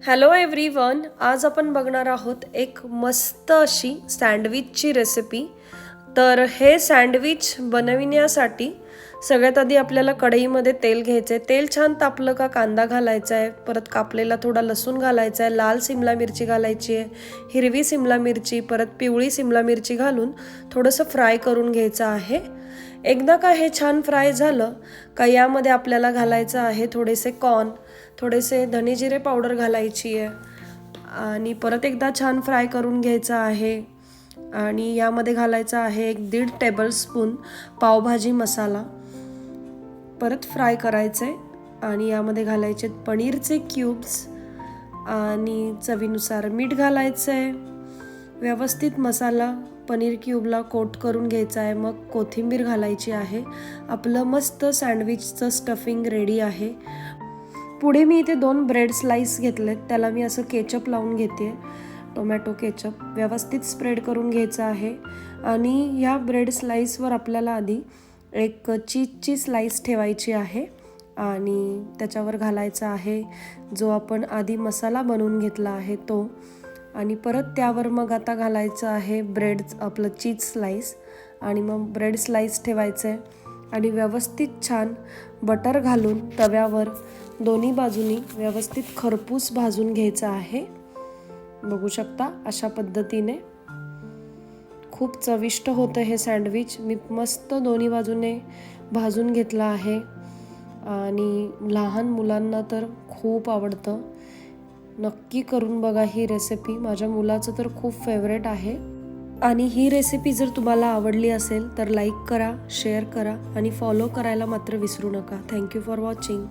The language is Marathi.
हॅलो एव्हरीवन, आज आपण बघणार आहोत एक मस्त अशी सँडविचची रेसिपी. तर हे सँडविच बनविण्यासाठी सगळ्यात आधी आपल्याला कढईमध्ये तेल घ्यायचं आहे. तेल छान तापलं का कांदा घालायचा आहे, परत कापलेला थोडा लसूण घालायचा आहे, लाल सिमला मिरची घालायची आहे, हिरवी सिमला मिरची, परत पिवळी सिमला मिरची घालून थोडंसं फ्राय करून घ्यायचं आहे. एकदा का हे छान फ्राय झालं का यामध्ये आपल्याला घालायचं आहे थोडेसे कॉर्न, थोडेसे धने जिरे पावडर घालायची आहे आणि परत एकदा छान फ्राय करून घ्यायचं आहे. आणि यामध्ये घालायचा आहे 1.5 टेबलस्पून पावभाजी मसाला, परत फ्राय करायचं आहे. आणि यामध्ये घालायचे पनीरचे क्यूब्स आणि चवीनुसार मीठ घालायचं आहे. व्यवस्थित मसाला पनीर क्यूबला कोट करून घ्यायचा आहे. मग कोथिंबीर घालायची आहे. आपलं मस्त सँडविचचं स्टफिंग रेडी आहे. पुढे मी इथे 2 ब्रेड स्लाइस घेतलेत, त्याला मी असं केचप लावून घेते, टोमॅटो केचप. व्यवस्थित स्प्रेड करून घ्यायचं आहे. आणि या ब्रेड स्लाइसवर आपल्याला आधी एक चीजची स्लाइस ठेवायची आहे आणि त्याच्यावर घालायचा आहे जो आपण आधी मसाला बनवून घेतला आहे तो. आणि परत त्यावर मग आता घालायचं आहे ब्रेड, आपलं चीज स्लाइस. आणि मग ब्रेड स्लाइस ठेवायचं आहे आणि व्यवस्थित छान बटर घालून तव्यावर दोन्ही बाजूनी व्यवस्थित खरपूस भाजून घ्यायचं आहे. बघू शकता अशा पद्धतीने खूप चविष्ट होतं हे सँडविच. मी मस्त दोन्ही बाजूने भाजून घेतलं आहे आणि लहान मुलांना तर खूप आवडतं. नक्की करून बघा ही रेसिपी, माझ्या मुलाचं तर खूप फेवरेट आहे. आणि ही रेसिपी जर तुम्हाला आवडली असेल तर लाईक करा, शेअर करा आणि फॉलो करायला मात्र विसरू नका. Thank you for watching.